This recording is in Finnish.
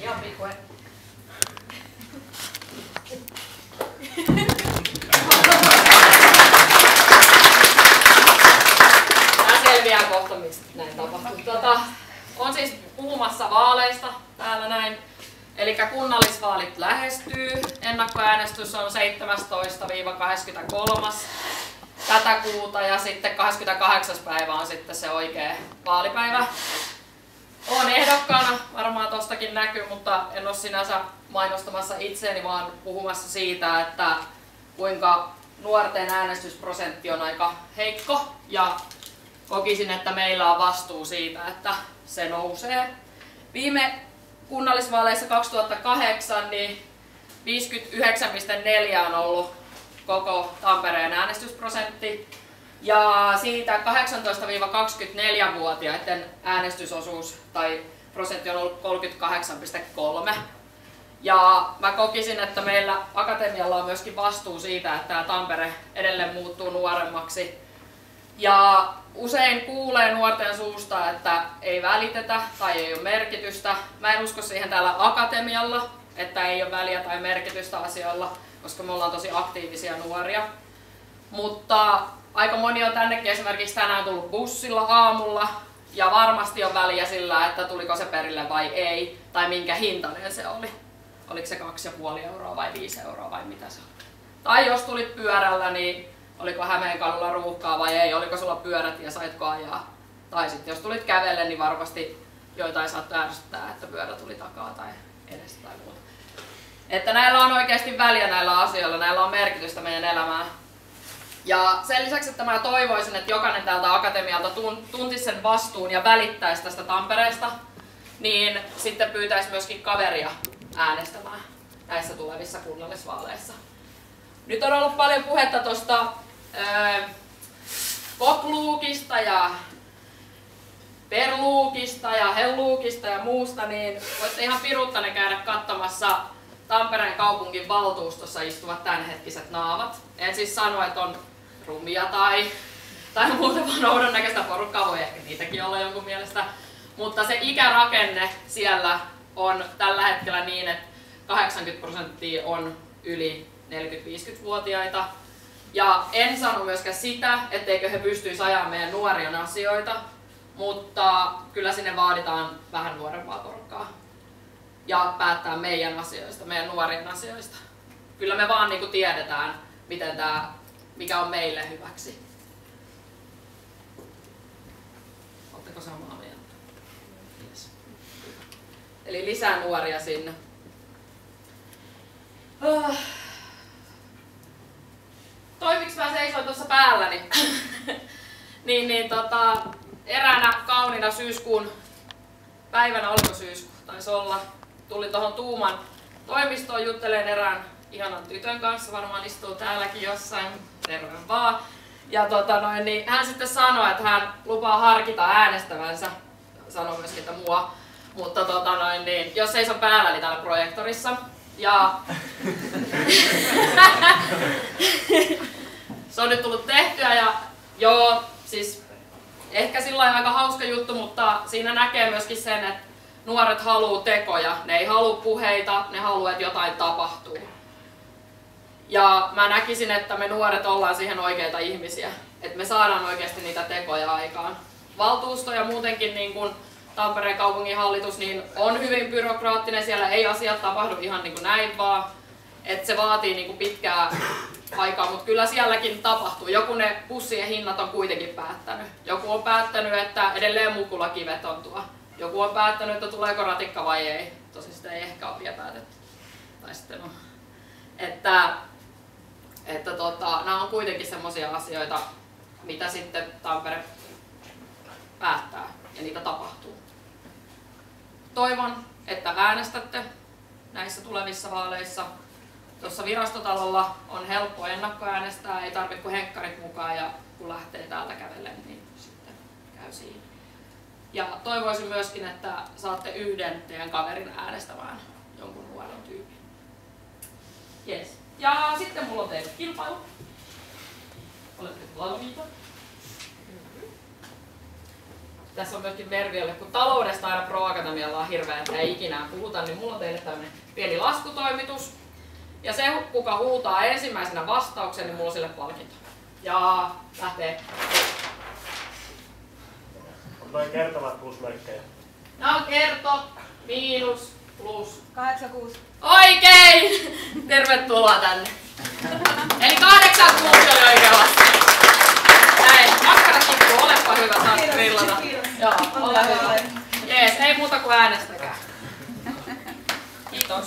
Ihan pikkuinen. Tämä selviää kohta, miksi näin tapahtuu. On siis puhumassa vaaleista täällä näin. Eli kunnallisvaalit lähestyy. Ennakkoäänestys on 17-23. tätä kuuta ja sitten 28. päivä on sitten se oikea vaalipäivä. Olen ehdokkaana, varmaan tostakin näkyy, mutta en ole sinänsä mainostamassa itseäni, vaan puhumassa siitä, että kuinka nuorten äänestysprosentti on aika heikko ja kokisin, että meillä on vastuu siitä, että se nousee. Viime kunnallisvaaleissa 2008 niin 59,4 on ollut koko Tampereen äänestysprosentti. Ja siitä 18-24-vuotiaiden äänestysosuus tai prosentti on ollut 38,3. Ja mä kokisin, että meillä Akatemialla on myöskin vastuu siitä, että tämä Tampere edelleen muuttuu nuoremmaksi. Ja usein kuulee nuorten suusta, että ei välitetä tai ei ole merkitystä. Mä en usko siihen täällä Akatemialla, että ei ole väliä tai merkitystä asioilla, koska me ollaan tosi aktiivisia nuoria. Mutta aika moni on tännekin esimerkiksi tänään tullut bussilla aamulla ja varmasti on väliä sillä, että tuliko se perille vai ei tai minkä hintainen se oli. Oliko se 2,5 euroa vai 5 euroa vai mitä se oli. Tai jos tulit pyörällä, niin oliko Hämeenkadulla ruuhkaa vai ei, oliko sulla pyörät ja saitko ajaa. Tai sitten jos tulit kävellen, niin varmasti joitain saattoi ärsyttää, että pyörä tuli takaa tai edestä tai muuta. Että näillä on oikeasti väliä näillä asioilla, näillä on merkitystä meidän elämään. Ja sen lisäksi, että mä toivoisin, että jokainen täältä Akatemialta tuntisi sen vastuun ja välittäisi tästä Tampereesta, niin sitten pyytäisi myöskin kaveria äänestämään näissä tulevissa kunnallisvaaleissa. Nyt on ollut paljon puhetta tuosta Pop-luukista ja Per-luukista ja Hell-luukista ja muusta, niin voitte ihan piruuttanne käydä katsomassa Tampereen kaupungin valtuustossa istuvat tämänhetkiset naamat. En siis sano, että on rumia tai muuta vaan oudon näköistä porukkaa, voi ehkä niitäkin olla jonkun mielestä. Mutta se ikärakenne siellä on tällä hetkellä niin, että 80% on yli 40-50-vuotiaita. Ja en sano myöskään sitä, etteikö he pystyisi ajamaan meidän nuorien asioita, mutta kyllä sinne vaaditaan vähän nuorempaa porukkaa. Ja päättää meidän asioista, meidän nuorien asioista. Kyllä me vaan niin kuin tiedetään, mikä on meille hyväksi. Oletteko samaa mieltä? Yes. Eli lisää nuoria sinne. Toimiks mä seisoin tuossa päälläni? Eräänä kauniina syyskuun päivänä, oliko syyskuu, taisi olla, tulin tuohon Tuuman toimistoon juttelemaan erään ihanan tytön kanssa, varmaan istuu täälläkin jossain, terve vaan. Ja niin hän sitten sanoi, että hän lupaa harkita äänestävänsä, sanoi myöskin, että mua, mutta niin, jos seison päälläni täällä projektorissa. Ja se on nyt tullut tehtyä ja joo, siis ehkä sillä aika hauska juttu, mutta siinä näkee myöskin sen, että nuoret haluaa tekoja, ne ei halua puheita, ne haluaa, että jotain tapahtuu. Ja mä näkisin, että me nuoret ollaan siihen oikeita ihmisiä, että me saadaan oikeasti niitä tekoja aikaan. Valtuusto ja muutenkin niin kuin Tampereen kaupunginhallitus niin on hyvin byrokraattinen, siellä ei asiat tapahdu ihan niin kuin näin vaan, että se vaatii niin kuin pitkää aikaa, mutta kyllä sielläkin tapahtuu. Joku ne bussien hinnat on kuitenkin päättänyt. Joku on päättänyt, että edelleen mukulakivet on tuo. Joku on päättänyt, että tuleeko ratikka vai ei. Tosin sitä ei ehkä ole vielä päätetty. Tai sitten on. Että nämä on kuitenkin semmoisia asioita, mitä sitten Tampere päättää ja niitä tapahtuu. Toivon, että äänestätte näissä tulevissa vaaleissa. Tuossa virastotalolla on helppo ennakkoäänestää, ei tarvitse kuin henkkarit mukaan ja kun lähtee täältä kävellen, niin sitten käy siinä. Ja toivoisin myöskin, että saatte yhden teidän kaverin äänestämään jonkun nuoren tyypin. Yes. Ja sitten mulla on teille kilpailu. Olette valmiita? tässä on myöskin Verviolle, kun taloudesta aina Pro Akatemialla on hirveä, että ei ikinä puhuta, niin mulla on teille tämmöinen pieni laskutoimitus. Ja se, kuka huutaa ensimmäisenä vastauksen, niin mulla on sille palkinto. Ja lähtee. On noin kertovat plusmerkkejä. Nämä on kerto, miinus, plus. 86. Oikein! Tervetuloa tänne. Eli 86 oli oikea vastaus. Näin, makkara tippuu, olepa hyvä, saat grillata. Joo, ole hyvä. Jees, ei muuta kuin äänestäkää. Kiitos.